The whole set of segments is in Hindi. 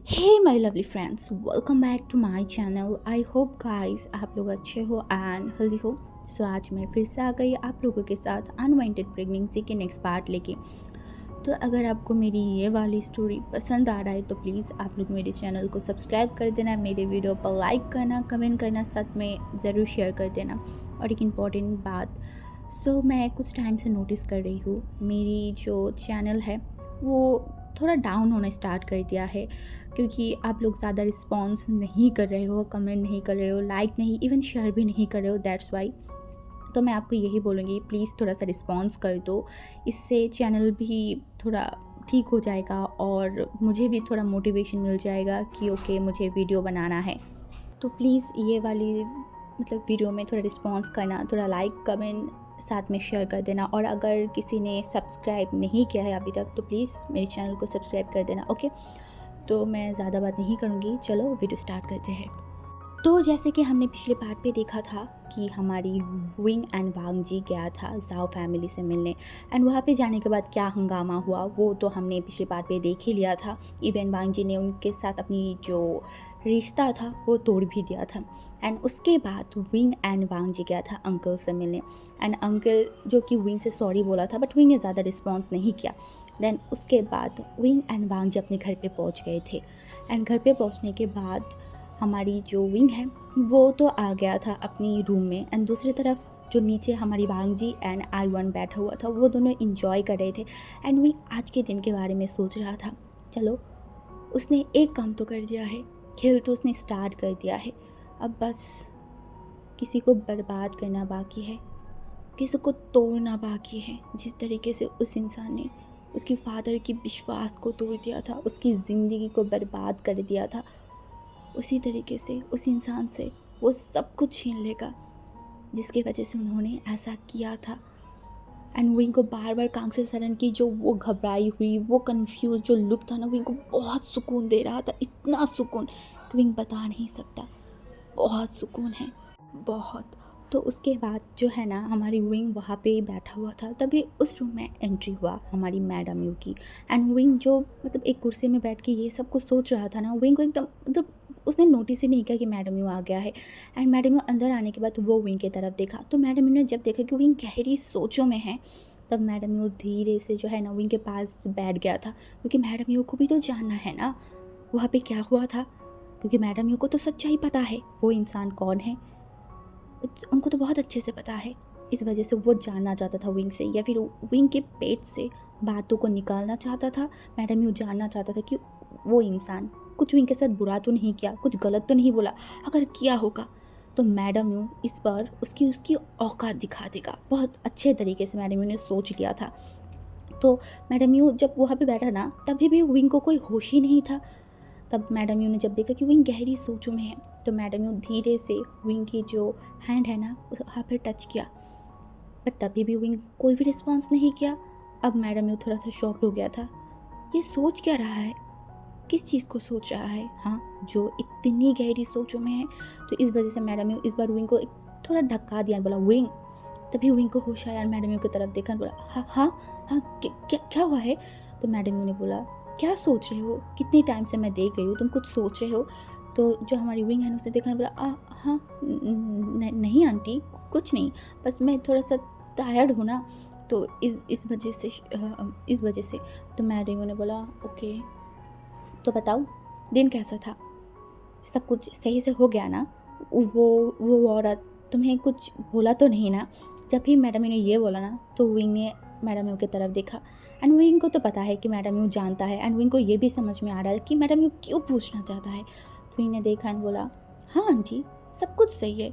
Hey my lovely friends, welcome back to my channel. I hope guys आप लोग अच्छे हो एंड हेल्दी हो। सो आज मैं फिर से आ गई आप लोगों के साथ अनवांटेड प्रेगनेंसी के नेक्स्ट पार्ट लेके। तो अगर आपको मेरी ये वाली स्टोरी पसंद आ रहा है तो प्लीज़ आप लोग मेरे चैनल को सब्सक्राइब कर देना, मेरे वीडियो पर लाइक करना, कमेंट करना, साथ में ज़रूर शेयर कर देना। और एक इम्पॉर्टेंट बात, मैं कुछ टाइम से नोटिस कर रही हूँ मेरी जो चैनल है वो थोड़ा डाउन होना स्टार्ट कर दिया है, क्योंकि आप लोग ज़्यादा रिस्पॉन्स नहीं कर रहे हो, कमेंट नहीं कर रहे हो, लाइक नहीं, इवन शेयर भी नहीं कर रहे हो। दैट्स वाई तो मैं आपको यही बोलूँगी, प्लीज़ थोड़ा सा रिस्पॉन्स कर दो। इससे चैनल भी थोड़ा ठीक हो जाएगा और मुझे भी थोड़ा मोटिवेशन मिल जाएगा कि ओके मुझे वीडियो बनाना है। तो प्लीज़ ये वाली वीडियो में थोड़ा रिस्पॉन्स करना, थोड़ा लाइक कमेंट साथ में शेयर कर देना। और अगर किसी ने सब्सक्राइब नहीं किया है अभी तक तो प्लीज़ मेरे चैनल को सब्सक्राइब कर देना। ओके, तो मैं ज़्यादा बात नहीं करूँगी, चलो वीडियो स्टार्ट करते हैं। तो जैसे कि हमने पिछले पार्ट पे देखा था कि हमारी विंग एंड वांग जी गया था जाओ फैमिली से मिलने, एंड वहाँ पे जाने के बाद क्या हंगामा हुआ वो तो हमने पिछले पार्ट पे देख ही लिया था। इवन वांग जी ने उनके साथ अपनी जो रिश्ता था वो तोड़ भी दिया था। एंड उसके बाद विंग एंड वांग जी गया था अंकल से मिलने, एंड अंकल जो कि विंग से सॉरी बोला था बट विंग ने ज़्यादा रिस्पॉन्स नहीं किया। देन उसके बाद विंग एंड वांग जी अपने घर पे पहुँच गए थे। एंड घर पे पहुँचने के बाद हमारी जो विंग है वो तो आ गया था अपनी रूम में, एंड दूसरी तरफ जो नीचे हमारी वांग जी एंड आई वन बैठा हुआ था वो दोनों इंजॉय कर रहे थे। एंड विंग आज के दिन के बारे में सोच रहा था, चलो उसने एक काम तो कर दिया है, खेल तो उसने स्टार्ट कर दिया है, अब बस किसी को बर्बाद करना बाकी है, किसी को तोड़ना बाकी है। जिस तरीके से उस इंसान ने उसकी फादर की विश्वास को तोड़ दिया था, उसकी ज़िंदगी को बर्बाद कर दिया था, उसी तरीके से उस इंसान से वो सब कुछ छीन लेगा जिसकी वजह से उन्होंने ऐसा किया था। एंड विंग को बार बार कांग से सरन की जो वो घबराई हुई, वो कंफ्यूज जो लुक था ना, विंग को बहुत सुकून दे रहा था, इतना सुकून कि विंग बता नहीं सकता। बहुत सुकून है, बहुत। तो उसके बाद जो है ना हमारी विंग वहाँ पे ही बैठा हुआ था, तभी उस रूम में एंट्री हुआ हमारी मैडम यू की। एंड विंग जो एक कुर्सी में बैठ के ये सब कुछ सोच रहा था ना, विंग को एकदम उसने नोटिस ही नहीं किया कि मैडम यू आ गया है। एंड मैडम यू अंदर आने के बाद वो विंग की तरफ देखा, तो मैडम यू ने जब देखा कि विंग गहरी सोचों में है, तब मैडम यू धीरे से जो है ना विंग के पास बैठ गया था, क्योंकि मैडम यू को भी तो जानना है ना वहाँ पे क्या हुआ था, क्योंकि मैडम यू को तो सच्चाई पता है वो इंसान कौन है, उनको तो बहुत अच्छे से पता है। इस वजह से वो जानना चाहता था विंग से, या फिर विंग के पेट से बातों को निकालना चाहता था। मैडम यू जानना चाहता था कि वो इंसान कुछ विंग के साथ बुरा तो नहीं किया, कुछ गलत तो नहीं बोला। अगर किया होगा तो मैडम यू इस बार उसकी उसकी औकात दिखा देगा। बहुत अच्छे तरीके से मैडम यू ने सोच लिया था। तो मैडम यू जब वहाँ पे बैठा ना, तभी भी विंग को कोई होश ही नहीं था। तब मैडम यू ने जब देखा कि विंग गहरी सोचों में है, तो मैडम यू धीरे से विंग की जो हैंड है ना उस वहाँ पे टच किया, बट तभी भी विंग कोई भी रिस्पॉन्स नहीं किया। अब मैडम यू थोड़ा सा शॉक्ड हो गया था, ये सोच क्या रहा है, किस चीज़ को सोच रहा है, हाँ जो इतनी गहरी सोचों में है। तो इस वजह से मैडम यू इस बार विंग को एक थोड़ा धक्का दिया, बोला विंग। तभी विंग को होश आया, मैडम यू की तरफ देखा, बोला हाँ हाँ हाँ क्या हुआ है। तो मैडम यू ने बोला क्या सोच रहे हो, कितनी टाइम से मैं देख रही हूँ तुम कुछ सोच रहे हो। तो जो हमारी विंग है उसने देखा, बोला हाँ नहीं आंटी कुछ नहीं, बस मैं थोड़ा सा टायर्ड हूँ ना, तो इस वजह से। तो मैडम यू ने बोला ओके, तो बताओ दिन कैसा था, सब कुछ सही से हो गया ना, वो औरत तुम्हें कुछ बोला तो नहीं ना। जब भी मैडम ने ये बोला ना तो विंग ने मैडम यू की तरफ देखा, एंड विंग को तो पता है कि मैडम यू जानता है, एंड विंग को ये भी समझ में आ रहा है कि मैडम यू क्यों पूछना चाहता है। तो विंग ने देखा एंड बोला हाँ आंटी सब कुछ सही है,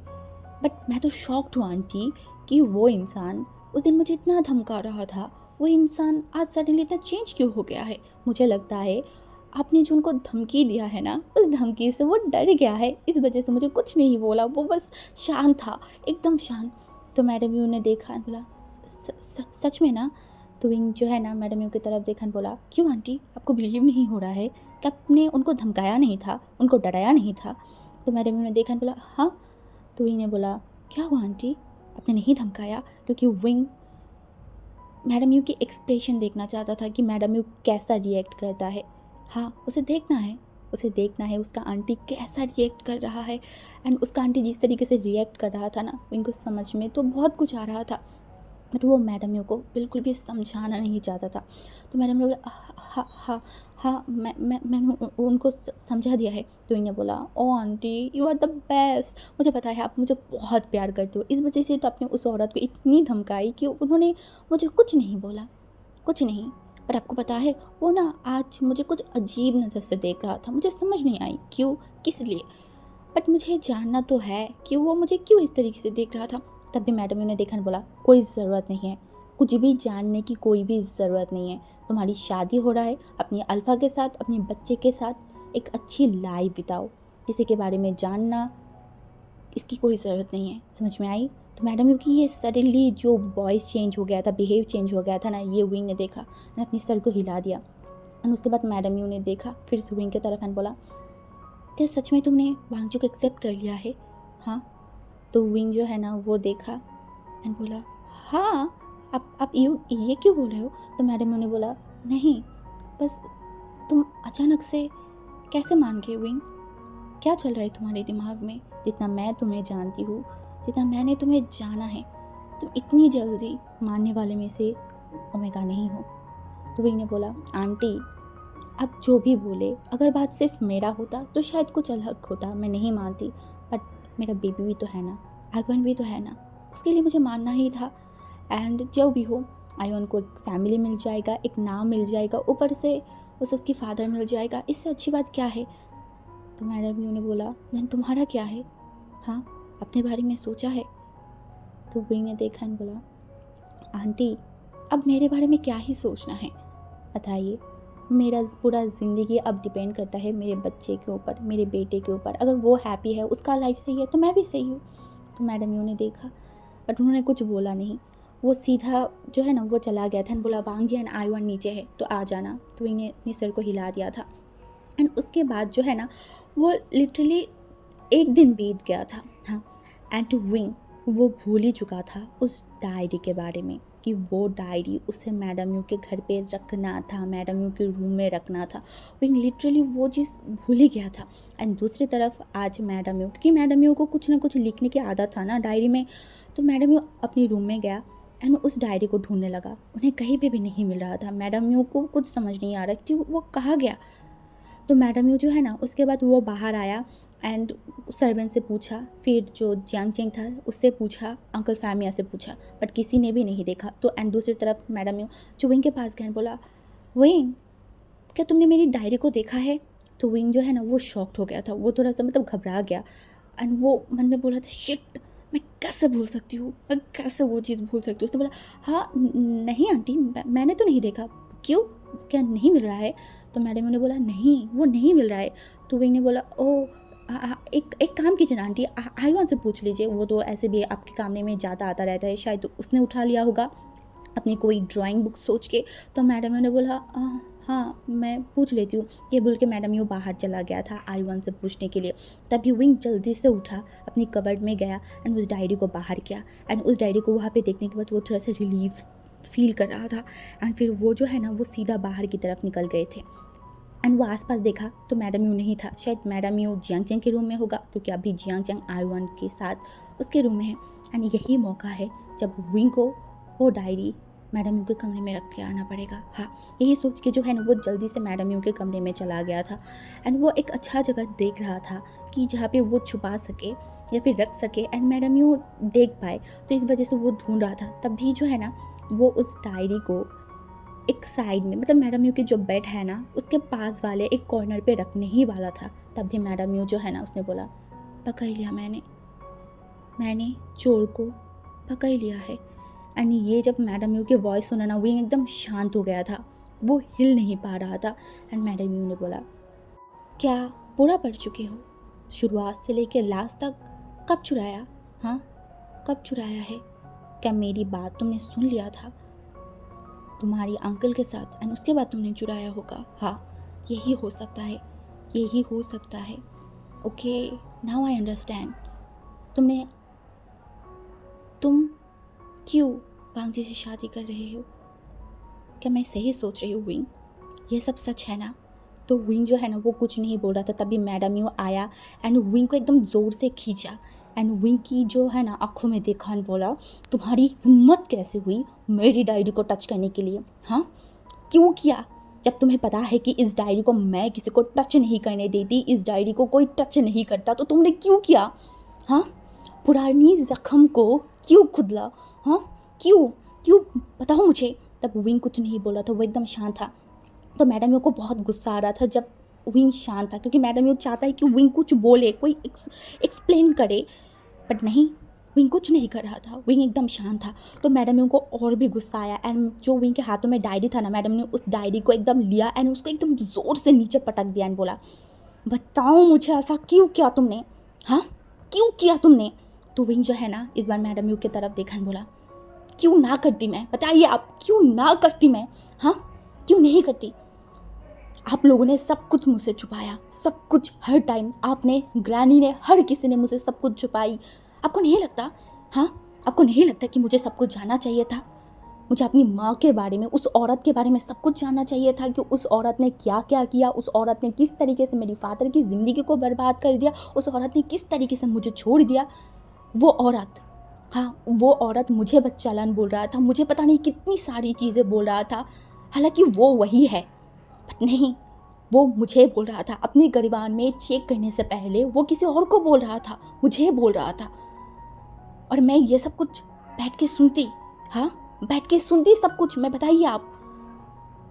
बट मैं तो शॉक्ड हूँ आंटी कि वो इंसान उस दिन मुझे इतना धमका रहा था, वो इंसान आज सडनली इतना चेंज क्यों हो गया है। मुझे लगता है आपने जो उनको धमकी दिया है ना, उस धमकी से वो डर गया है, इस वजह से मुझे कुछ नहीं बोला, वो बस शांत था, एकदम शांत। तो मैडम यू ने देखा बोला सच में ना। तो विंग जो है ना मैडम यू की तरफ देखा बोला क्यों आंटी आपको बिलीव नहीं हो रहा है कि आपने उनको धमकाया नहीं था, उनको डराया नहीं था। तो मैडम यू ने देखा बोला हाँ। तो विंग ने बोला क्या हुआ आंटी, आपने नहीं धमकाया, क्योंकि विंग मैडम यू की एक्सप्रेशन देखना चाहता था कि मैडम यू कैसा रिएक्ट करता है। हाँ उसे देखना है, उसे देखना है उसका आंटी कैसा रिएक्ट कर रहा है। एंड उसका आंटी जिस तरीके से रिएक्ट कर रहा था ना, इनको समझ में तो बहुत कुछ आ रहा था, बट वो मैडम को बिल्कुल भी समझाना नहीं चाहता था। तो मैडम ने बोला हाँ हाँ हाँ, मैंने उनको समझा दिया है। तो इन्हें बोला, oh aunty you are the best, मुझे पता है आप मुझे बहुत प्यार करते हो, इस वजह से तो आपने उस औरत को इतनी धमकाई कि उन्होंने मुझे कुछ नहीं बोला, कुछ नहीं। पर आपको पता है वो ना आज मुझे कुछ अजीब नज़र से देख रहा था, मुझे समझ नहीं आई क्यों, किस लिए, बट मुझे जानना तो है कि वो मुझे क्यों इस तरीके से देख रहा था। तब भी मैडम ने देखा, बोला कोई ज़रूरत नहीं है, कुछ भी जानने की कोई भी ज़रूरत नहीं है, तुम्हारी शादी हो रहा है, अपनी अल्फ़ा के साथ, अपने बच्चे के साथ एक अच्छी लाइफ बिताओ, किसी के बारे में जानना इसकी कोई ज़रूरत नहीं है। समझ में आई? तो मैडम की ये सडनली जो वॉइस चेंज हो गया था, बिहेव चेंज हो गया था ना, ये विंग ने देखा और अपने सर को हिला दिया। और उसके बाद मैडम ने देखा, फिर से विंग की तरफ एंड बोला, क्या सच में तुमने वांगचू को एक्सेप्ट कर लिया है? हाँ। तो विंग जो है ना वो देखा एंड बोला, हाँ। आप ये क्यों बोल रहे हो? तो मैडम ने बोला, नहीं, बस तुम अचानक से कैसे मान गए विंग? क्या चल रहा है तुम्हारे दिमाग में? जितना मैं तुम्हें जानती हूँ, जितना मैंने तुम्हें जाना है, तुम इतनी जल्दी मानने वाले में से ओमेगा नहीं हो। तो विंग ने बोला, आंटी अब जो भी बोले, अगर बात सिर्फ मेरा होता तो शायद कुछ अलग होता, मैं नहीं मानती, बट मेरा बेबी भी तो है ना, आईवन भी तो है ना, उसके लिए मुझे मानना ही था। एंड जो भी हो, आईवन को एक फैमिली मिल जाएगा, एक नाम मिल जाएगा, ऊपर से उसे उसकी फादर मिल जाएगा, इससे अच्छी बात क्या है? तो मैडम ने बोला, देन तुम्हारा क्या है? हाँ, अपने बारे में सोचा है? तो विंग ने देखा और बोला, आंटी अब मेरे बारे में क्या ही सोचना है, बताइए। मेरा पूरा ज़िंदगी अब डिपेंड करता है मेरे बच्चे के ऊपर, मेरे बेटे के ऊपर। अगर वो हैप्पी है, उसका लाइफ सही है, तो मैं भी सही हूँ। तो मैडम ने देखा बट उन्होंने कुछ बोला नहीं, वो सीधा जो है ना वो चला गया था। बोला, वांग जी एंड आईवन नीचे है तो आ जाना। तो इन्हें अपने सर को हिला दिया था। एंड उसके बाद जो है ना वो लिटरली एक दिन बीत गया था। हाँ, एंड विंग वो भूल ही चुका था उस डायरी के बारे में, कि वो डायरी उसे मैडम यू के घर पे रखना था, मैडम यू के रूम में रखना था। विंग लिटरली वो चीज़ भूल ही गया था। एंड दूसरी तरफ आज मैडम यू, क्योंकि मैडम यू को कुछ ना कुछ लिखने की आदत था ना डायरी में, तो मैडम यू अपने रूम में गया एंड उस डायरी को ढूंढने लगा। उन्हें कहीं पे भी नहीं मिल रहा था। मैडम यू को कुछ समझ नहीं आ रही थी वो कहाँ गया। तो मैडम यू जो है ना उसके बाद वो बाहर आया एंड सर्वेंट से पूछा, फिर जो जियांग चेंग था उससे पूछा, अंकल फैमिया से पूछा, बट किसी ने भी नहीं देखा। तो एंड दूसरी तरफ मैडम यू जो विंग के पास गए, बोला, विंग क्या तुमने मेरी डायरी को देखा है? तो विंग जो है ना वो शॉक्ड हो गया था, वो थोड़ा सा मतलब घबरा गया एंड वो मन में बोला था, शिट, मैं कैसे भूल सकती हूँ, मैं कैसे वो चीज़ भूल सकती हूँ। उसने बोला, हाँ नहीं आंटी, मैंने तो नहीं देखा। क्यों, क्या नहीं मिल रहा है? तो मैडम ने बोला, नहीं वो नहीं मिल रहा है। तो विंग ने बोला, ओ एक काम कीजिए ना आंटी, आईवन से पूछ लीजिए, वो तो ऐसे भी आपके कमरे में ज़्यादा आता रहता है, शायद उसने उठा लिया होगा अपनी कोई ड्राइंग बुक सोच के। तो मैडम ने बोला, हाँ मैं पूछ लेती हूँ, ये बोल के मैडम यू बाहर चला गया था आईवन से पूछने के लिए। तभी विंग जल्दी से उठा, अपनी कबर्ड में गया एंड उस डायरी को बाहर किया। एंड उस डायरी को वहाँ पे देखने के बाद वो थोड़ा सा रिलीफ फील कर रहा था। एंड फिर वो जो है ना वो सीधा बाहर की तरफ निकल गए थे। एंड वो आसपास देखा तो मैडम यू नहीं था, शायद मैडम यू जियांग चेंग के रूम में होगा, क्योंकि अभी जियांग चेंग आईवन के साथ उसके रूम में है। एंड यही मौका है जब विंग को वो डायरी मैडम यू के कमरे में रख के आना पड़ेगा। हाँ, यही सोच के जो है ना वो जल्दी से मैडम यू के कमरे में चला गया था। एंड वो एक अच्छा जगह देख रहा था कि जहाँ पे वो छुपा सके या फिर रख सके एंड मैडम यू देख पाए, तो इस वजह से वो ढूंढ रहा था। तब भी जो है ना वो उस डायरी को एक साइड में, मतलब मैडम यू की जो बेड है ना उसके पास वाले एक कॉर्नर पे रखने ही वाला था। तब भी मैडम यू जो है ना उसने बोला, पकड़ लिया मैंने चोर को पकड़ लिया है। एंड ये जब मैडम यू की वॉइस सुना ना विंग एकदम शांत हो गया था, वो हिल नहीं पा रहा था। एंड मैडम यू ने बोला, क्या पूरा पढ़ चुके हो? शुरुआत से लेकर लास्ट तक कब चुराया? हाँ, कब चुराया है? क्या मेरी बात तुमने सुन लिया था तुम्हारी अंकल के साथ एंड उसके बाद तुमने चुराया होगा? हाँ, यही हो सकता है, यही हो सकता है। Okay, now I understand. तुम क्यों वांग जी से शादी कर रहे हो? क्या मैं सही सोच रही हूँ विंग? ये सब सच है ना? तो विंग जो है ना वो कुछ नहीं बोल रहा था। तभी मैडम यू आया एंड विंग को एकदम ज़ोर से खींचा एंड विंग की जो है ना आंखों में देखा एंड बोला, तुम्हारी हिम्मत कैसे हुई मेरी डायरी को टच करने के लिए? हाँ, क्यों किया? जब तुम्हें पता है कि इस डायरी को मैं किसी को टच नहीं करने देती, इस डायरी को कोई टच नहीं करता, तो तुमने क्यों किया? हाँ, पुरानी जख्म को क्यों खुदला? हाँ, क्यों क्यों बताओ मुझे। तब विंग कुछ नहीं बोला था, वो एकदम शांत था। तो मैडम यू को बहुत गुस्सा आ रहा था जब विंग शांत था, क्योंकि मैडम यू चाहता है कि विंग कुछ बोले, कोई एक्सप्लेन करे, बट नहीं, विंग कुछ नहीं कर रहा था, विंग एकदम शांत था। तो मैडम यू को और भी गुस्सा आया एंड जो विंग के हाथों में डायरी था ना, मैडम ने उस डायरी को एकदम लिया एंड उसको एकदम ज़ोर से नीचे पटक दिया एंड बोला, बताओ मुझे ऐसा क्यों किया तुमने? हाँ, क्यों किया तुमने? तो विंग जो है ना इस बार मैडम यू की तरफ देखा एंड बोला, क्यों ना करती मैं? बताइए आप, क्यों ना करती मैं? हाँ, क्यों नहीं करती? आप लोगों ने सब कुछ मुझसे छुपाया, सब कुछ, हर टाइम आपने, ग्रैनी ने, हर किसी ने मुझसे सब कुछ छुपाई। आपको नहीं लगता? हाँ, आपको नहीं लगता कि मुझे सब कुछ जानना चाहिए था? मुझे अपनी माँ के बारे में, उस औरत के बारे में सब कुछ जानना चाहिए था कि उस औरत ने क्या क्या किया, उस औरत ने किस तरीके से मेरी फादर की ज़िंदगी को बर्बाद कर दिया, उस औरत ने किस तरीके से मुझे छोड़ दिया। वो औरत, हाँ, वो औरत मुझे बच्चालन बोल रहा था, मुझे पता नहीं कितनी सारी चीज़ें बोल रहा था, हालांकि वो वही है, बट नहीं, वो मुझे बोल रहा था। अपनी गिरबान में चेक करने से पहले वो किसी और को बोल रहा था, मुझे बोल रहा था, और मैं ये सब कुछ बैठ के सुनती। हाँ, बैठ के सुनती सब कुछ मैं। बताइए आप,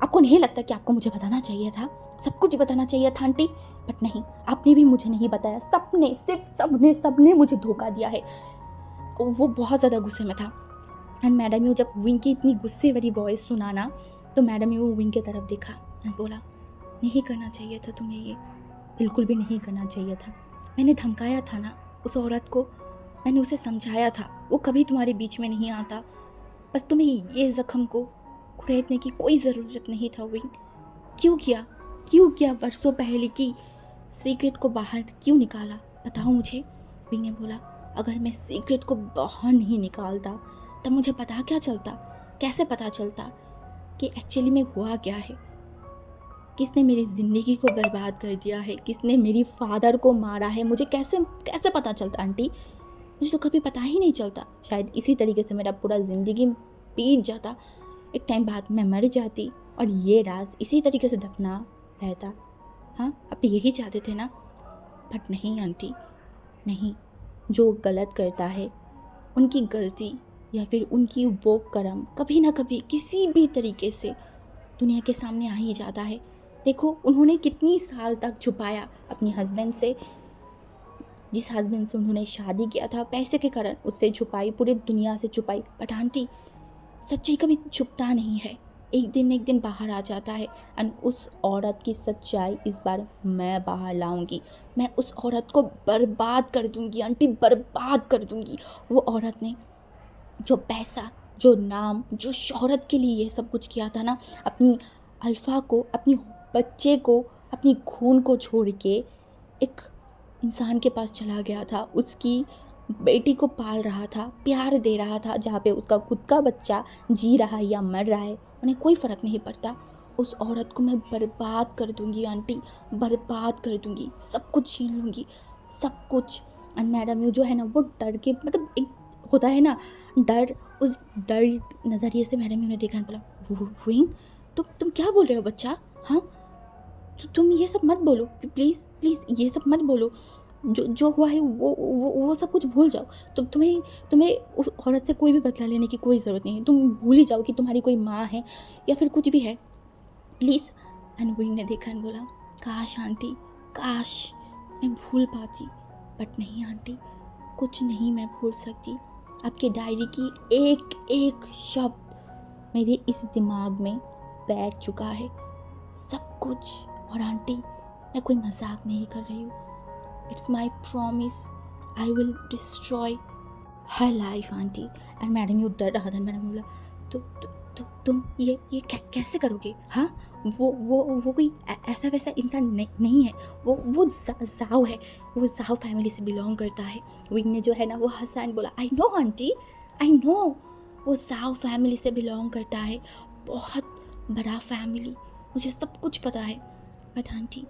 आपको नहीं लगता कि आपको मुझे बताना चाहिए था, सब कुछ बताना चाहिए था आंटी? बट नहीं, आपने भी मुझे नहीं बताया, सबने, सिर्फ सबने मुझे धोखा दिया है। वो बहुत ज़्यादा गुस्से में था एंड मैडम यू जब विंग की इतनी गुस्से वाली वॉइस सुना ना, तो मैडम यू विंग की तरफ देखा एंड बोला, नहीं करना चाहिए था तुम्हें ये, बिल्कुल भी नहीं करना चाहिए था। मैंने धमकाया था ना उस औरत को, मैंने उसे समझाया था, वो कभी तुम्हारे बीच में नहीं आता। बस तुम्हें ये ज़ख्म को कुरेदने की कोई ज़रूरत नहीं था विंग। क्यों किया वर्षों पहले की सीक्रेट को बाहर क्यों निकाला? बताओ मुझे। विंग ने बोला, अगर मैं सीक्रेट को बाहर नहीं निकालता तब मुझे पता क्या चलता, कैसे पता चलता कि एक्चुअली में हुआ क्या है? किसने मेरी ज़िंदगी को बर्बाद कर दिया है, किसने मेरी फादर को मारा है, मुझे कैसे कैसे पता चलता आंटी? मुझे तो कभी पता ही नहीं चलता। शायद इसी तरीके से मेरा पूरा ज़िंदगी बीत जाता, एक टाइम बाद मैं मर जाती और ये राज इसी तरीके से दफना रहता। हाँ, आप यही चाहते थे ना? बट नहीं आंटी, नहीं, जो गलत करता है उनकी गलती या फिर उनकी वो कर्म कभी ना कभी किसी भी तरीके से दुनिया के सामने आ ही जाता है। देखो, उन्होंने कितनी साल तक छुपाया अपने हस्बैंड से, जिस हस्बैंड से उन्होंने शादी किया था पैसे के कारण, उससे छुपाई, पूरी दुनिया से छुपाई। बट आंटी, सच्चाई कभी छुपता नहीं है, एक दिन बाहर आ जाता है। एंड उस औरत की सच्चाई इस बार मैं बाहर लाऊंगी, मैं उस औरत को बर्बाद कर दूंगी आंटी, बर्बाद कर दूंगी। वो औरत ने जो पैसा, जो नाम, जो शोहरत के लिए ये सब कुछ किया था ना, अपनी अल्फ़ा को, अपनी बच्चे को, अपनी खून को छोड़ के एक इंसान के पास चला गया था, उसकी बेटी को पाल रहा था, प्यार दे रहा था, जहाँ पे उसका खुद का बच्चा जी रहा है या मर रहा है उन्हें कोई फ़र्क नहीं पड़ता। उस औरत को मैं बर्बाद कर दूंगी आंटी, बर्बाद कर दूंगी, सब कुछ छीन लूँगी, सब कुछ। एंड मैडम यू जो है ना वो डर के, मतलब एक होता है ना डर, उस डर नज़रिए से मैडम यू ने देखा, बोला, विंग, तुम क्या बोल रहे हो बच्चा? हाँ, तुम ये सब मत बोलो, प्लीज़ प्लीज़, ये सब मत बोलो, जो हुआ है वो सब कुछ भूल जाओ। तुम्हें उस औरत से कोई भी बदला लेने की कोई ज़रूरत नहीं है, तुम भूल ही जाओ कि तुम्हारी कोई माँ है या फिर कुछ भी है, प्लीज़। एंड विंग ने देखा एंड बोला, काश आंटी, काश मैं भूल पाती, बट नहीं आंटी, कुछ नहीं मैं भूल सकती। आपके डायरी की एक एक शब्द मेरे इस दिमाग में बैठ चुका है, सब कुछ। और आंटी, मैं कोई मजाक नहीं कर रही हूँ, it's my promise, I will destroy her life aunty. And madam you डर रहा था। मैडम बोला, तुम ये कैसे करोगे? हाँ, वो कोई ऐसा वैसा इंसान नहीं है, वो जाओ है, वो जाओ फैमिली से बिलोंग करता है। विंग ने जो है ना वो हंसा एंड बोला, I know aunty, I know, वो जाओ फैमिली से बिलोंग करता है, बहुत बड़ा फैमिली, मुझे सब कुछ पता है। बट आंटी,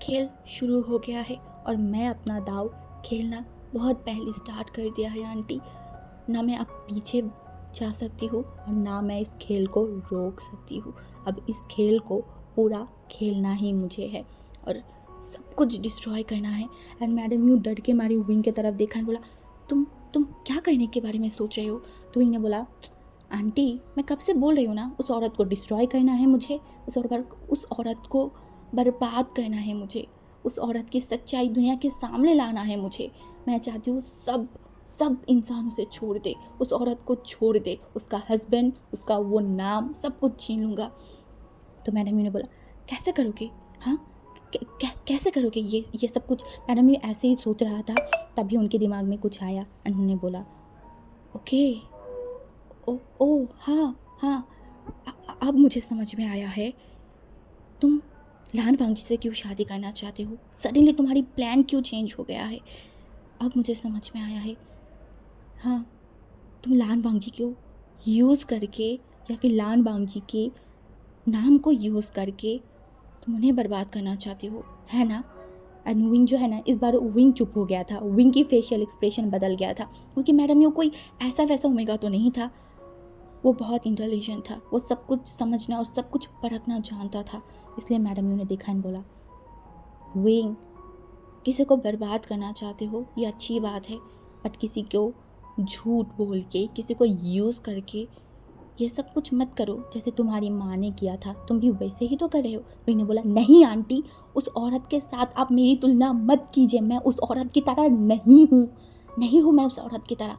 खेल शुरू हो गया है और मैं अपना दाव खेलना बहुत पहले स्टार्ट कर दिया है आंटी। ना मैं अब पीछे जा सकती हूँ और ना मैं इस खेल को रोक सकती हूँ। अब इस खेल को पूरा खेलना ही मुझे है और सब कुछ डिस्ट्रॉय करना है। एंड मैडम यूँ डर के मारी विंग की तरफ देखा और बोला, तुम क्या करने के बारे में सोच रहे हो? तो विंग ने बोला, आंटी मैं कब से बोल रही हूँ ना, उस औरत को डिस्ट्रॉय करना है मुझे, उस औरत को बर्बाद करना है मुझे, उस औरत की सच्चाई दुनिया के सामने लाना है मुझे। मैं चाहती हूँ सब इंसान उसे छोड़ दे, उस औरत को छोड़ दे, उसका हस्बैंड, उसका वो नाम, सब कुछ छीन लूँगा। तो मैडम यू ने बोला, कैसे करोगे? हाँ, कैसे करोगे ये सब कुछ? मैडम यू ऐसे ही सोच रहा था, तभी उनके दिमाग में कुछ आया। उन्होंने बोला, ओके, ओ हाँ हाँ, अब मुझे समझ में आया है, तुम लान वांगजी से क्यों शादी करना चाहते हो? सडनली तुम्हारी प्लान क्यों चेंज हो गया है? अब मुझे समझ में आया है। हाँ, तुम लान वांगजी को यूज़ करके या फिर लान वांगजी के नाम को यूज़ करके तुम उन्हें बर्बाद करना चाहते हो, है ना? एंड विंग जो है ना, इस बार विंग चुप हो गया था। विंग की फेशियल एक्सप्रेशन बदल गया था, क्योंकि मैडम ये कोई ऐसा वैसा ओमेगा तो नहीं था। वो बहुत इंटेलिजेंट था, वो सब कुछ समझना और सब कुछ परखना जानता था। इसलिए मैडम यू ने देखा एंड बोला, विंग, किसी को बर्बाद करना चाहते हो ये अच्छी बात है, बट किसी को झूठ बोल के, किसी को यूज़ करके ये सब कुछ मत करो जैसे तुम्हारी माँ ने किया था। तुम भी वैसे ही तो कर रहे हो। विंग ने बोला, नहीं आंटी, उस औरत के साथ आप मेरी तुलना मत कीजिए। मैं उस औरत की तरह नहीं हूँ मैं उस औरत की तरह।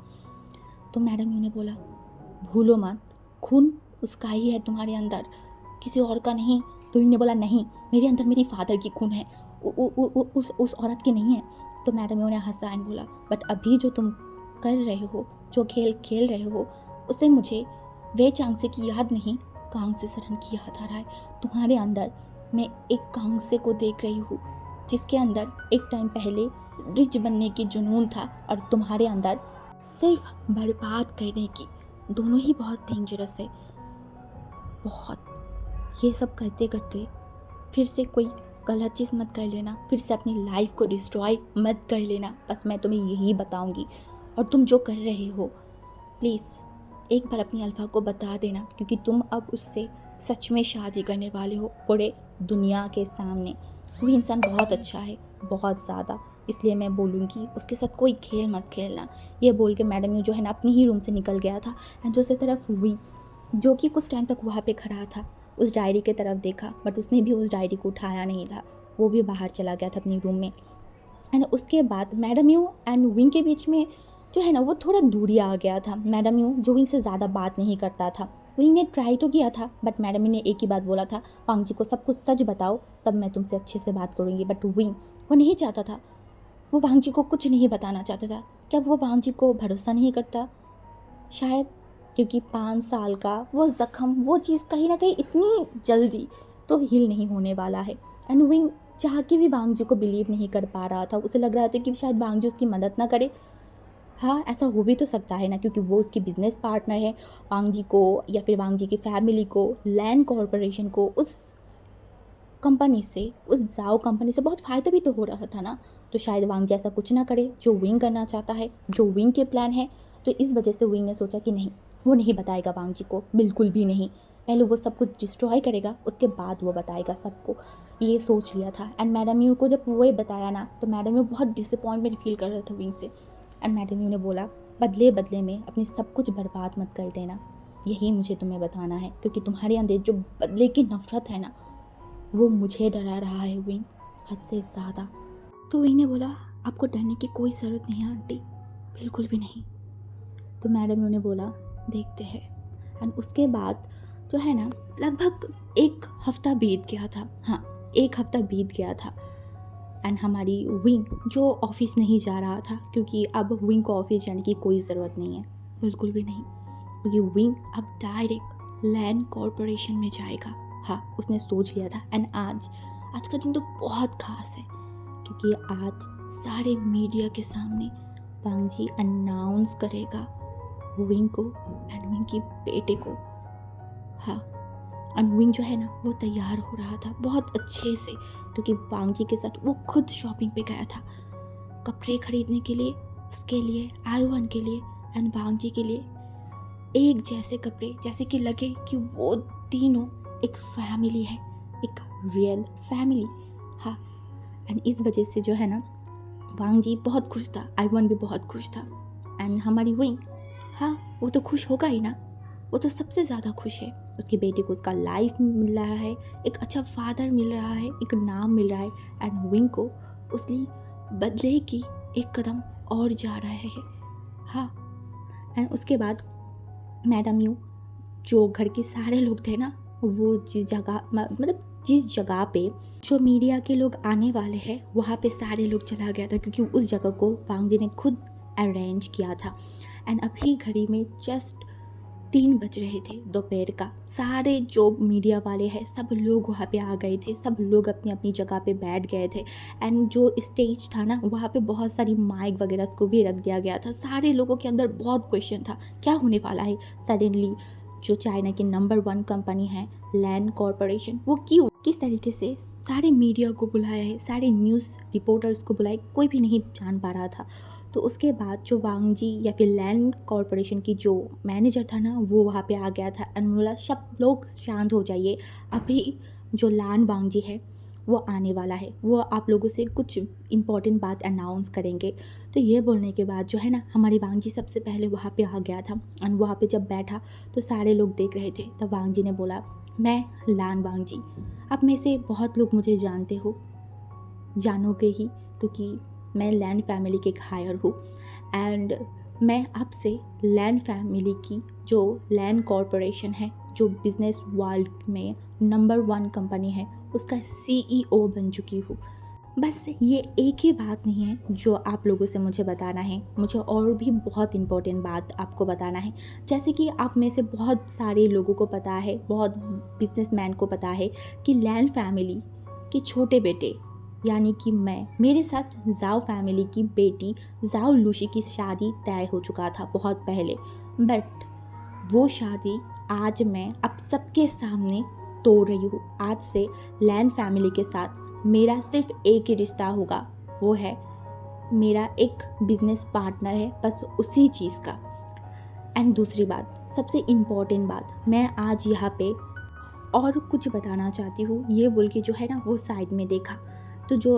तो मैडम यू ने बोला, भूलो मत, खून उसका ही है तुम्हारे अंदर, किसी और का नहीं। तो विंग ने बोला, नहीं, मेरे अंदर मेरी फादर की खून है, उस औरत की नहीं है। तो मैडम यू ने हंसा एंड बोला, बट अभी जो तुम कर रहे हो, जो खेल खेल रहे हो, उसे मुझे वे चांगसे की याद नहीं, कांगसे सरन की याद आ रहा है। तुम्हारे अंदर मैं एक कांगसे को देख रही हूँ, जिसके अंदर एक टाइम पहले रिच बनने की जुनून था और तुम्हारे अंदर सिर्फ बर्बाद करने की। दोनों ही बहुत डेंजरस है, बहुत। ये सब करते करते फिर से कोई गलत चीज़ मत कर लेना, फिर से अपनी लाइफ को डिस्ट्रॉय मत कर लेना। बस मैं तुम्हें यही बताऊंगी। और तुम जो कर रहे हो, प्लीज़ एक बार अपनी अल्फा को बता देना, क्योंकि तुम अब उससे सच में शादी करने वाले हो पूरे दुनिया के सामने। वो इंसान बहुत अच्छा है, बहुत ज़्यादा, इसलिए मैं बोलूँगी उसके साथ कोई खेल मत खेलना। ये बोल के मैडम यू जो है ना अपनी ही रूम से निकल गया था। एंड दूसरी तरफ हुई, जो कि कुछ टाइम तक वहाँ पे खड़ा था, उस डायरी के तरफ देखा, बट उसने भी उस डायरी को उठाया नहीं था। वो भी बाहर चला गया था अपनी रूम में। एंड उसके बाद मैडम यू एंड विंग के बीच में जो है ना वो थोड़ा दूरी आ गया था। मैडम यू जो विंग से ज़्यादा बात नहीं करता था। विंग ने ट्राई तो किया था, बट मैडम यू ने एक ही बात बोला था, वांग जी को सब कुछ सच बताओ, तब मैं तुमसे अच्छे से बात करूँगी। बट विंग वो नहीं चाहता था, वो वांग जी को कुछ नहीं बताना चाहता था। क्या वो वांग जी को भरोसा नहीं करता? शायद, क्योंकि 5 साल का वो ज़ख्म, वो चीज़ कहीं ना कहीं इतनी जल्दी तो हील नहीं होने वाला है। एंड विंग चाह के भी वांग जी को बिलीव नहीं कर पा रहा था। उसे लग रहा था कि शायद वांग जी उसकी मदद ना करे। हाँ, ऐसा हो भी तो सकता है ना, क्योंकि वो उसकी बिजनेस पार्टनर है। वांग जी को या फिर वांग जी की फैमिली को, लैंड कॉरपोरेशन को, उस कंपनी से, उस जाओ कंपनी से बहुत फ़ायदा भी तो हो रहा था ना। तो शायद वांग जी ऐसा कुछ ना करे जो विंग करना चाहता है, जो विंग के प्लान है। तो इस वजह से विंग ने सोचा कि नहीं, वो नहीं बताएगा वांग जी को, बिल्कुल भी नहीं। पहले वो सब कुछ डिस्ट्रॉय करेगा, उसके बाद वो बताएगा सबको। ये सोच लिया था। एंड मैडम यू को जब वो बताया ना, तो मैडम यू बहुत डिसअपॉइंटमेंट फील कर रहा था विंग से। एंड मैडम यू ने बोला, बदले बदले में अपनी सब कुछ बर्बाद मत कर देना, यही मुझे तुम्हें बताना है, क्योंकि तुम्हारे अंदर जो बदले की नफ़रत है ना, वो मुझे डरा रहा है विंग, हद से ज़्यादा। तो विंग ने बोला, आपको डरने की कोई ज़रूरत नहीं है आंटी, बिल्कुल भी नहीं। तो मैडम ने बोला, देखते हैं। एंड उसके बाद जो है ना, लगभग 1 हफ्ता बीत गया था। हाँ, 1 हफ्ता बीत गया था। एंड हमारी विंग जो ऑफिस नहीं जा रहा था, क्योंकि अब विंग को ऑफिस जाने की कोई ज़रूरत नहीं है, बिल्कुल भी नहीं, क्योंकि विंग अब डायरेक्ट लैंड कॉरपोरेशन में जाएगा। हाँ, उसने सोच लिया था। एंड आज का दिन तो बहुत खास है, क्योंकि आज सारे मीडिया के सामने वांग जी अनाउंस करेगा विंग को एंड विंग की बेटे को। हाँ, एंड विंग जो है ना वो तैयार हो रहा था बहुत अच्छे से, क्योंकि वांग जी के साथ वो खुद शॉपिंग पे गया था कपड़े खरीदने के लिए, उसके लिए, आयुवन के लिए एंड वांग जी के लिए। एक जैसे कपड़े, जैसे कि लगे कि वो तीनों एक फैमिली है, एक रियल फैमिली। हाँ, एंड इस वजह से जो है ना वांग जी बहुत खुश था, आयुवन भी बहुत खुश था एंड हमारी विंग, हाँ वो तो खुश होगा ही ना, वो तो सबसे ज़्यादा खुश है। उसकी बेटी को उसका लाइफ मिल रहा है, एक अच्छा फादर मिल रहा है, एक नाम मिल रहा है एंड विंग को उसकी बदले की एक कदम और जा रहा है। हाँ, एंड उसके बाद मैडम यू, जो घर के सारे लोग थे ना, वो जिस जगह मतलब जिस जगह पे जो मीडिया के लोग आने वाले हैं वहाँ पे सारे लोग चला गया था, क्योंकि उस जगह को वांग जी ने खुद अरेंज किया था। एंड अभी घड़ी में जस्ट 3 बज रहे थे दोपहर का। सारे जो मीडिया वाले हैं सब लोग वहाँ पे आ गए थे, सब लोग अपनी अपनी जगह पे बैठ गए थे एंड जो स्टेज था ना वहाँ पे बहुत सारी माइक वगैरह को भी रख दिया गया था। सारे लोगों के अंदर बहुत क्वेश्चन था, क्या होने वाला है सडनली। जो चाइना की नंबर 1 कंपनी है लैंड कॉरपोरेशन, वो क्यों, किस तरीके से सारे मीडिया को बुलाया है, सारे न्यूज़ रिपोर्टर्स को बुलाए, कोई भी नहीं जान पा रहा था। तो उसके बाद जो वांग जी या फिर लैंड कॉरपोरेशन की जो मैनेजर था ना वो वहाँ पे आ गया था एंड बोला सब लोग शांत हो जाइए, अभी जो लैंड वांग जी है वो आने वाला है, वो आप लोगों से कुछ इम्पॉर्टेंट बात अनाउंस करेंगे। तो ये बोलने के बाद जो है ना हमारी वांग जी सबसे पहले वहाँ पे आ गया था एंड वहाँ पे जब बैठा तो सारे लोग देख रहे थे। तब वांग जी ने बोला, मैं लैंड वांग जी, आप में से बहुत लोग मुझे जानते हो, जानोगे ही, क्योंकि मैं लैंड फैमिली के हायर हूँ एंड मैं आपसे लैंड फैमिली की जो लैंड कॉरपोरेशन है, जो बिज़नेस वर्ल्ड में नंबर 1 कंपनी है, उसका CEO बन चुकी हूँ। बस ये एक ही बात नहीं है जो आप लोगों से मुझे बताना है, मुझे और भी बहुत इम्पोर्टेंट बात आपको बताना है। जैसे कि आप में से बहुत सारे लोगों को पता है, बहुत बिजनेसमैन को पता है कि लैंड फैमिली के छोटे बेटे यानी कि मैं, मेरे साथ जाओ फैमिली की बेटी जाओ लूशी की शादी तय हो चुका था बहुत पहले, बट वो शादी आज मैं अब सबके सामने तोड़ रही हूँ। आज से लैंड फैमिली के साथ मेरा सिर्फ एक ही रिश्ता होगा, वो है मेरा एक बिजनेस पार्टनर है, बस उसी चीज़ का। एंड दूसरी बात, सबसे इम्पॉर्टेंट बात, मैं आज यहाँ पे और कुछ बताना चाहती हूँ। ये बोल के जो है ना वो साइड में देखा तो जो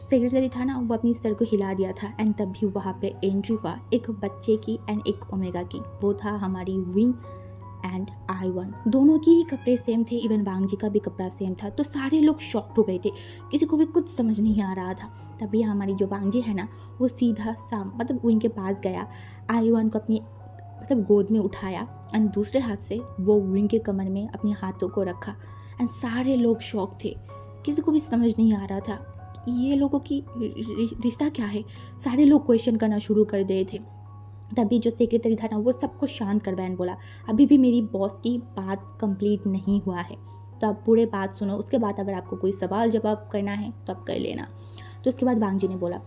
सेक्रेटरी था ना वो अपनी सर को हिला दिया था एंड तभी वहाँ पे एंट्री हुआ एक बच्चे की एंड एक ओमेगा की। वो था हमारी विंग एंड आयुवन, दोनों की ही कपड़े सेम थे, इवन वांग जी का भी कपड़ा सेम था। तो सारे लोग शॉक्ड हो गए थे, किसी को भी कुछ समझ नहीं आ रहा था। तभी हमारी जो वांग जी है ना वो सीधा मतलब विंग के पास गया, आयुवन को अपनी मतलब गोद में उठाया एंड दूसरे हाथ से वो विंग के कमर में अपने हाथों को रखा एंड सारे लोग शॉक थे, किसी को भी समझ नहीं आ रहा था ये लोगों की रिश्ता क्या है। सारे लोग क्वेश्चन करना शुरू कर दिए थे। तभी जो सेक्रेटरी था ना वो सबको शांत करवाया एंड बोला, अभी भी मेरी बॉस की बात कंप्लीट नहीं हुआ है, तो आप पूरे बात सुनो, उसके बाद अगर आपको कोई सवाल जवाब करना है तो आप कर लेना। तो उसके बाद वांग जी ने बोला,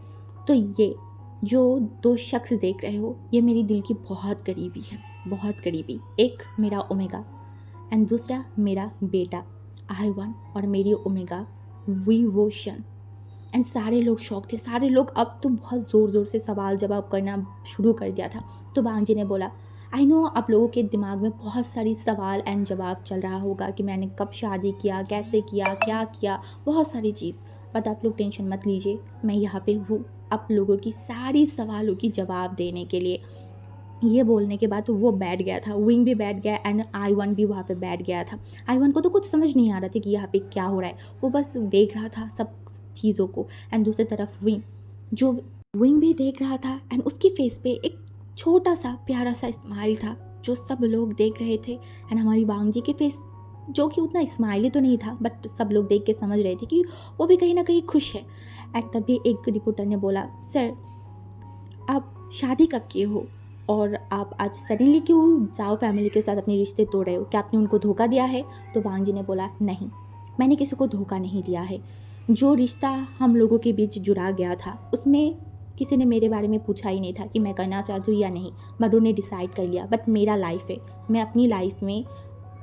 तो ये जो 2 शख्स देख रहे हो ये मेरी दिल की बहुत करीबी है, बहुत करीबी। एक मेरा ओमेगा एंड दूसरा मेरा बेटा आयुवन और मेरी ओमेगा विवोशन। एंड सारे लोग शौक थे, सारे लोग अब तो बहुत ज़ोर ज़ोर से सवाल जवाब करना शुरू कर दिया था। तो वांग जी ने बोला, आई नो आप लोगों के दिमाग में बहुत सारी सवाल एंड जवाब चल रहा होगा कि मैंने कब शादी किया, कैसे किया, क्या किया, बहुत सारी चीज़, बट आप लोग टेंशन मत लीजिए, मैं यहाँ पे हूँ आप लोगों की सारी सवालों की जवाब देने के लिए। ये बोलने के बाद तो वो बैठ गया था, विंग भी बैठ गया एंड आयुवन भी वहाँ पे बैठ गया था। आयुवन को तो कुछ समझ नहीं आ रहा था कि यहाँ पे क्या हो रहा है, वो बस देख रहा था सब चीज़ों को। एंड दूसरी तरफ विंग भी देख रहा था एंड उसकी फेस पे एक छोटा सा प्यारा सा स्माइल था जो सब लोग देख रहे थे। एंड हमारी वांग जी के फेस जो कि उतना स्माइली तो नहीं था बट सब लोग देख के समझ रहे थे कि वो भी कहीं ना कहीं खुश है। एंड तभी एक रिपोर्टर ने बोला, सर आप शादी कब किए हो और आप आज सडनली क्यों जाओ फैमिली के साथ अपने रिश्ते तोड़ रहे हो, क्या आपने उनको धोखा दिया है? तो वांग जी ने बोला, नहीं मैंने किसी को धोखा नहीं दिया है, जो रिश्ता हम लोगों के बीच जुड़ा गया था उसमें किसी ने मेरे बारे में पूछा ही नहीं था कि मैं करना चाहती हूँ या नहीं, बट उन्हें डिसाइड कर लिया। बट मेरा लाइफ है, मैं अपनी लाइफ में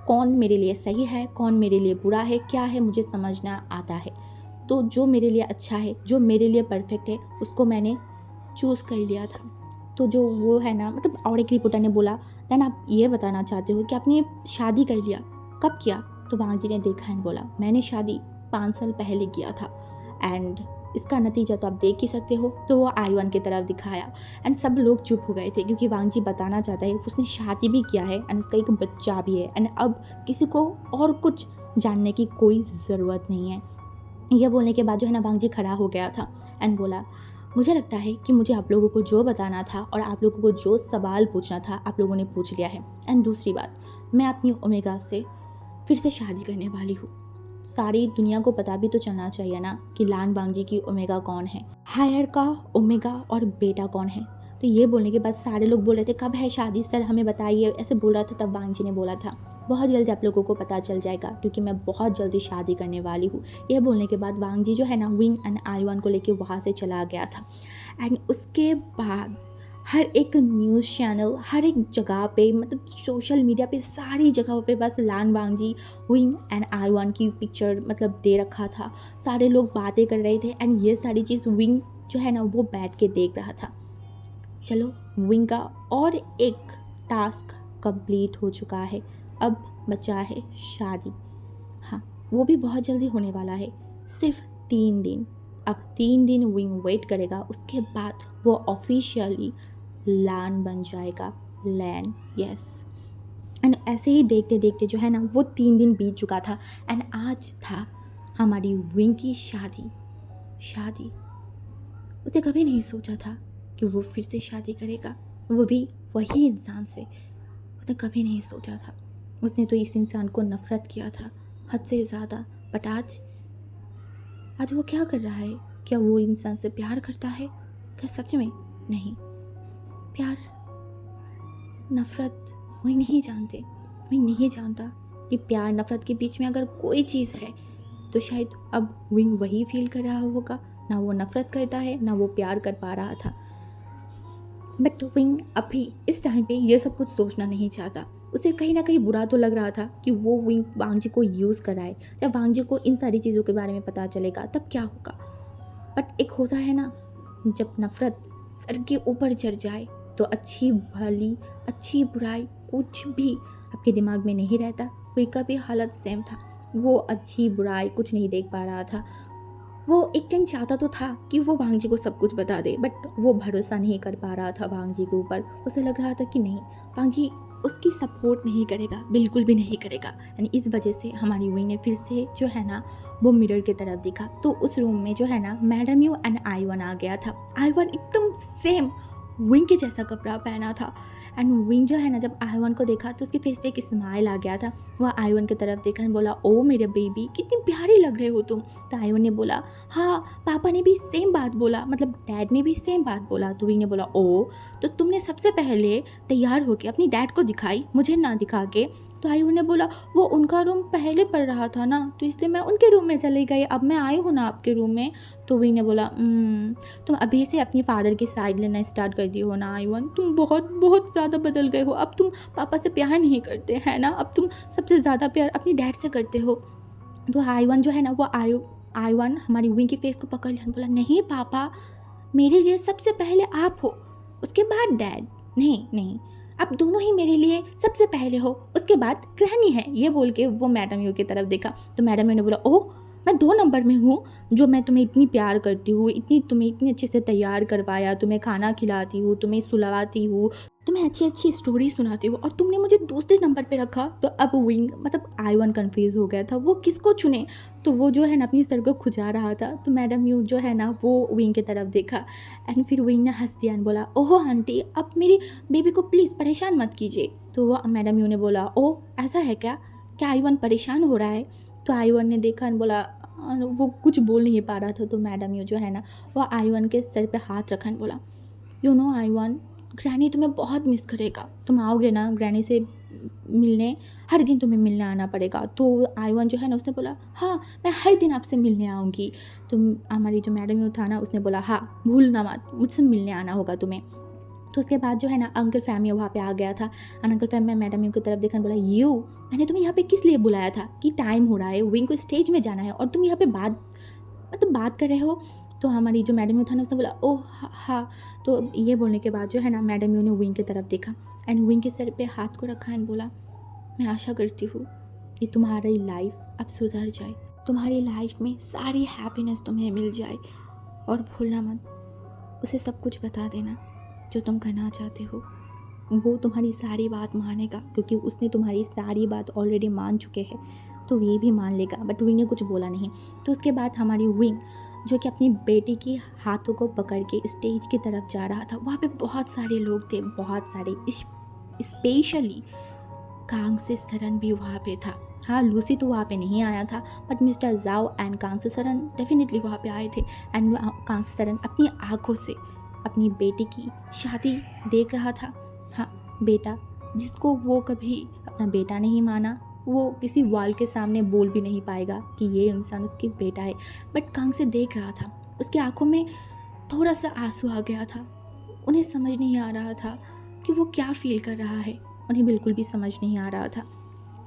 कौन मेरे लिए सही है, कौन मेरे लिए बुरा है, क्या है मुझे समझना आता है। तो जो मेरे लिए अच्छा है, जो मेरे लिए परफेक्ट है, उसको मैंने चूज़ कर लिया था। तो जो वो है ना, मतलब और एक रिपोर्टर ने बोला, देन आप ये बताना चाहते हो कि आपने शादी कर लिया, कब किया? तो वांग जी ने देखा एंड बोला, मैंने शादी 5 साल पहले किया था एंड इसका नतीजा तो आप देख ही सकते हो। तो वो आईवान की तरफ दिखाया एंड सब लोग चुप हो गए थे, क्योंकि वांग जी बताना चाहता है उसने शादी भी किया है एंड उसका एक बच्चा भी है एंड अब किसी को और कुछ जानने की कोई ज़रूरत नहीं है। यह बोलने के बाद जो है ना, वांग जी खड़ा हो गया था एंड बोला, मुझे लगता है कि मुझे आप लोगों को जो बताना था और आप लोगों को जो सवाल पूछना था आप लोगों ने पूछ लिया है। एंड दूसरी बात, मैं अपनी ओमेगा से फिर से शादी करने वाली हूँ। सारी दुनिया को पता भी तो चलना चाहिए ना कि लान वांगजी की ओमेगा कौन है, हायर का ओमेगा और बेटा कौन है। तो ये बोलने के बाद सारे लोग बोल रहे थे, कब है शादी सर, हमें बताइए, ऐसे बोल रहा था। तब वांगजी ने बोला था, बहुत जल्दी आप लोगों को पता चल जाएगा, क्योंकि मैं बहुत जल्दी शादी करने वाली हूँ। यह बोलने के बाद वांगजी जो है ना, विंग एंड आईवान को लेके वहाँ से चला गया था। एंड उसके बाद हर एक न्यूज़ चैनल, हर एक जगह पे, मतलब सोशल मीडिया पे, सारी जगहों पे बस लान वांगजी, विंग एंड आईवान की पिक्चर मतलब दे रखा था। सारे लोग बातें कर रहे थे एंड ये सारी चीज़ विंग जो है ना वो बैठ के देख रहा था। चलो, विंग का और एक टास्क कंप्लीट हो चुका है, अब बचा है शादी। हाँ, वो भी बहुत जल्दी होने वाला है, सिर्फ 3 दिन। अब 3 दिन विंग वेट करेगा, उसके बाद वो ऑफिशियली लान बन जाएगा, लैन, यस। एंड ऐसे ही देखते देखते जो है ना वो 3 दिन बीत चुका था एंड आज था हमारी विंग की शादी। उसने कभी नहीं सोचा था कि वो फिर से शादी करेगा, वो भी वही इंसान से। उसने कभी नहीं सोचा था। उसने तो इस इंसान को नफ़रत किया था, हद से ज़्यादा। बट आज वो क्या कर रहा है? क्या वो इंसान से प्यार करता है? क्या सच में? नहीं, प्यार नफ़रत वही नहीं जानते। वही नहीं जानता कि प्यार नफ़रत के बीच में अगर कोई चीज़ है तो शायद अब विंग वही फील कर रहा होगा। ना वो नफ़रत करता है, ना वो प्यार कर पा रहा था। बट विंग अभी इस टाइम पे ये सब कुछ सोचना नहीं चाहता। उसे कहीं ना कहीं बुरा तो लग रहा था कि वो विंग वांगजी को यूज़ कराए। जब वांगजी को इन सारी चीज़ों के बारे में पता चलेगा तब क्या होगा। बट एक होता है ना, जब नफ़रत सर के ऊपर चढ़ जाए तो अच्छी भली, अच्छी बुराई कुछ भी आपके दिमाग में नहीं रहता। विंग का भी हालत सेम था, वो अच्छी बुराई कुछ नहीं देख पा रहा था। वो एक टाइम चाहता तो था कि वो वांगजी को सब कुछ बता दे, बट वो भरोसा नहीं कर पा रहा था वांगजी के ऊपर। उसे लग रहा था कि नहीं, वांगजी उसकी सपोर्ट नहीं करेगा, बिल्कुल भी नहीं करेगा। यानी इस वजह से हमारी विंग ने फिर से जो है ना वो मिरर की तरफ देखा, तो उस रूम में जो है ना मैडम यू एंड आईवान आ गया था। आईवान एकदम सेम विंग के जैसा कपड़ा पहना था एंड विंग जो है ना जब आईवान को देखा तो उसके फेस पे एक स्माइल आ गया था। वह आईवान की तरफ देखा और बोला, ओ मेरे बेबी, कितनी प्यारी लग रहे हो तुम। तो आईवान ने बोला, हाँ पापा ने भी सेम बात बोला, मतलब डैड ने भी सेम बात बोला। तो विंग ने बोला, ओ तो तुमने सबसे पहले तैयार होके अपनी डैड को दिखाई, मुझे ना दिखा के। तो आईवान ने बोला, वो उनका रूम पहले पड़ रहा था ना, तो इसलिए मैं उनके रूम में चली गई, अब मैं आई हूँ ना आपके रूम में। तो विंग ने बोला, तुम अभी से अपनी फादर की साइड लेना स्टार्ट कर दी हो ना आईवान, तुम बहुत बहुत ज़्यादा बदल गए हो। अब तुम पापा से प्यार नहीं करते हैं ना, अब तुम सबसे ज़्यादा प्यार अपनी डैड से करते हो। तो आईवान जो है ना वो आईवान हमारी विंग की फेस को पकड़ लिया, बोला, नहीं पापा, मेरे लिए सबसे पहले आप हो, उसके बाद डैड। नहीं, आप दोनों ही मेरे लिए सबसे पहले हो, उसके बाद ग्रैनी है। ये बोल के वो मैडम यू की तरफ देखा। तो मैडम यू ने बोला, ओह मैं 2 नंबर में हूँ, जो मैं तुम्हें इतनी प्यार करती हूँ, तुम्हें इतनी अच्छे से तैयार करवाया, तुम्हें खाना खिलाती हूँ, तुम्हें सुलाती हूँ, तुम्हें अच्छी अच्छी स्टोरी सुनाती हूँ, और तुमने मुझे दूसरे नंबर पे रखा। तो अब विंग मतलब आईवान कंफ्यूज हो गया था, वो किसको चुने। तो वो जो है ना अपनी सर को खुजा रहा था। तो मैडम यू जो है ना वो विंग की तरफ देखा एंड फिर विंग ने हंस दिया एंड बोला, ओहो आंटी, अब मेरी बेबी को प्लीज़ परेशान मत कीजिए। तो वो मैडम यू ने बोला, ओह ऐसा है क्या आईवान परेशान हो रहा है। तो आईवान ने देखा और बोला, वो कुछ बोल नहीं पा रहा था। तो मैडम यू जो है ना वो आईवान के सर पे हाथ रखा और बोला, यू नो आईवान, ग्रैनी तुम्हें बहुत मिस करेगा, तुम आओगे ना ग्रैनी से मिलने, हर दिन तुम्हें मिलने आना पड़ेगा। तो आईवान जो है ना उसने बोला, हाँ मैं हर दिन आपसे मिलने आऊँगी। तो हमारी जो मैडम यू था ना उसने बोला, हाँ भूलना मत, मुझसे मिलने आना होगा तुम्हें। तो उसके बाद जो है ना अंकल फैमी वहाँ पे आ गया था। एंड अंकल फैमी मैडम यू की तरफ देखा बोला, यू मैंने तुम्हें यहाँ पे किस लिए बुलाया था कि टाइम हो रहा है, विंग को स्टेज में जाना है और तुम यहाँ पे बात कर रहे हो। तो हमारी जो मैडम यू था ना उसने बोला ओह हाँ। तो ये बोलने के बाद जो है ना मैडम यू ने विंग की तरफ देखा एंड विंग के सर पे हाथ को रखा एंड बोला, मैं आशा करती हूँ कि तुम्हारी लाइफ अब सुधर जाए, तुम्हारी लाइफ में सारी हैप्पीनेस तुम्हें मिल जाए और भूलना मत, उसे सब कुछ बता देना जो तुम करना चाहते हो। वो तुम्हारी सारी बात मानेगा क्योंकि उसने तुम्हारी सारी बात ऑलरेडी मान चुके हैं, तो ये भी मान लेगा। बट विंग ने कुछ बोला नहीं। तो उसके बाद हमारी विंग जो कि अपनी बेटी की हाथों को पकड़ के स्टेज की तरफ जा रहा था, वहाँ पे बहुत सारे लोग थे, बहुत सारे, स्पेशली कांग से सरन भी वहाँ पे था। हाँ, लूसी तो वहाँ पे नहीं आया था बट मिस्टर जाओ एंड कांग से सरन डेफिनेटली वहाँ पे आए थे। एंड कांग से सरन अपनी आँखों से अपनी बेटी की शादी देख रहा था। हाँ, बेटा जिसको वो कभी अपना बेटा नहीं माना, वो किसी वॉल के सामने बोल भी नहीं पाएगा कि ये इंसान उसकी बेटा है, बट कांग से देख रहा था। उसकी आंखों में थोड़ा सा आंसू आ गया था। उन्हें समझ नहीं आ रहा था कि वो क्या फील कर रहा है, उन्हें बिल्कुल भी समझ नहीं आ रहा था।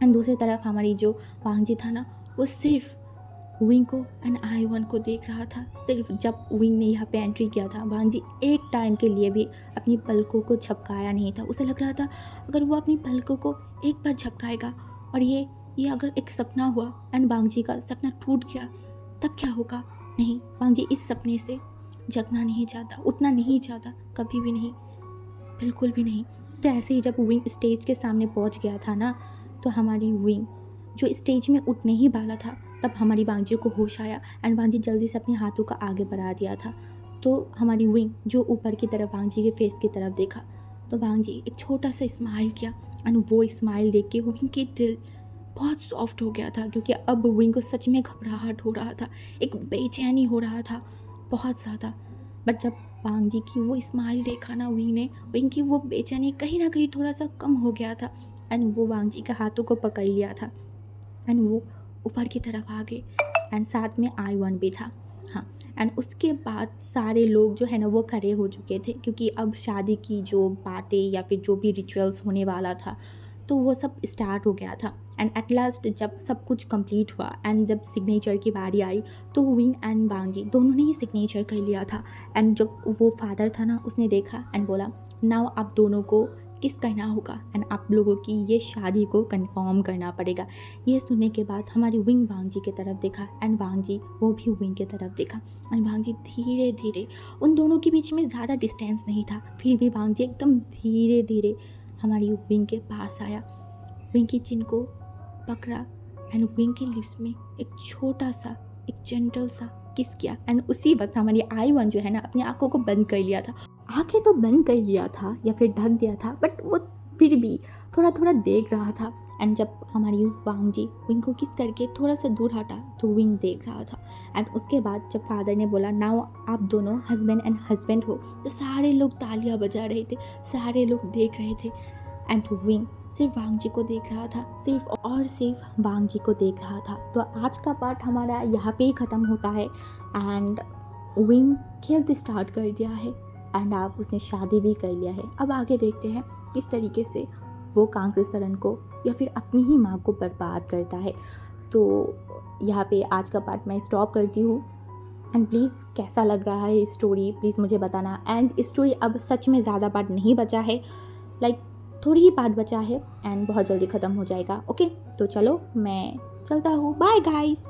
एंड दूसरी तरफ हमारी जो वांगजी था ना, वो सिर्फ विंग को एंड आई-1 को देख रहा था। सिर्फ जब विंग ने यहाँ पे एंट्री किया था, वांगजी एक टाइम के लिए भी अपनी पलकों को झपकाया नहीं था। उसे लग रहा था अगर वो अपनी पलकों को एक बार झपकाएगा और ये अगर एक सपना हुआ एंड वांगजी का सपना टूट गया तब क्या होगा। नहीं, वांगजी इस सपने से जगना नहीं चाहता, उठना नहीं चाहता, कभी भी नहीं, बिल्कुल भी नहीं। तो ऐसे ही जब विंग स्टेज के सामने पहुंच गया था ना, तो हमारी विंग जो स्टेज में उठने ही वाला था, तब हमारी वांगजी को होश आया एंड वांगजी जल्दी से अपने हाथों का आगे बढ़ा दिया था। तो हमारी विंग जो ऊपर की तरफ वांगजी के फेस की तरफ देखा, तो वांगजी एक छोटा सा स्माइल किया एंड वो स्माइल देख के विंग के दिल बहुत सॉफ्ट हो गया था, क्योंकि अब विंग को सच में घबराहट हो रहा था, एक बेचैनी हो रहा था बहुत ज़्यादा। बट जब वांगजी की वो स्माइल देखा ना विंग की वो बेचैनी कहीं ना कहीं थोड़ा सा कम हो गया था एंड वो वांगजी के हाथों को पकड़ लिया था एंड वो ऊपर की तरफ आ गए एंड साथ में आई-1 भी था। हाँ, एंड उसके बाद सारे लोग जो है ना वो खड़े हो चुके थे, क्योंकि अब शादी की जो बातें या फिर जो भी रिचुअल्स होने वाला था तो वो सब स्टार्ट हो गया था। एंड एट लास्ट जब सब कुछ कंप्लीट हुआ एंड जब सिग्नेचर की बारी आई, तो विंग एंड वांगजी दोनों ने ही सिग्नेचर कर लिया था। एंड जब वो फादर था ना, उसने देखा एंड बोला, नाउ आप दोनों को किस करना होगा एंड आप लोगों की ये शादी को कंफर्म करना पड़ेगा। ये सुनने के बाद हमारी विंग वांगजी की तरफ देखा एंड वांगजी वो भी विंग की तरफ देखा एंड वांगजी धीरे धीरे, उन दोनों के बीच में ज़्यादा डिस्टेंस नहीं था, फिर भी वांगजी एकदम धीरे धीरे हमारी विंग के पास आया, विंग की चिन को पकड़ा एंड विंग के लिप्स में एक छोटा सा, एक जेंटल सा किस किया। एंड उसी वक्त हमारी आई-1 जो है ना अपनी आंखों को बंद कर लिया था। आंखें तो बंद कर लिया था या फिर ढक दिया था, बट वो फिर भी थोड़ा थोड़ा देख रहा था। एंड जब हमारी वांगजी विंग को किस करके थोड़ा सा दूर हटा तो विंग देख रहा था। एंड उसके बाद जब फादर ने बोला, नाउ आप दोनों हस्बैंड एंड हस्बैंड हो, तो सारे लोग तालियां बजा रहे थे, सारे लोग देख रहे थे एंड विंग सिर्फ वांगजी को देख रहा था, सिर्फ और सिर्फ वांगजी को देख रहा था। तो आज का पार्ट हमारा यहाँ पे ही ख़त्म होता है एंड विंग खेलते स्टार्ट कर दिया है एंड आप उसने शादी भी कर लिया है। अब आगे देखते हैं किस तरीके से वो कांग से सरन को या फिर अपनी ही माँ को बर्बाद करता है। तो यहाँ पे आज का पार्ट मैं स्टॉप करती हूँ एंड प्लीज़ कैसा लग रहा है स्टोरी प्लीज़ मुझे बताना। एंड स्टोरी अब सच में ज़्यादा पार्ट नहीं बचा है, लाइक थोड़ी ही पार्ट बचा है एंड बहुत जल्दी ख़त्म हो जाएगा। ओके, तो चलो मैं चलता हूँ, बाय गाइस।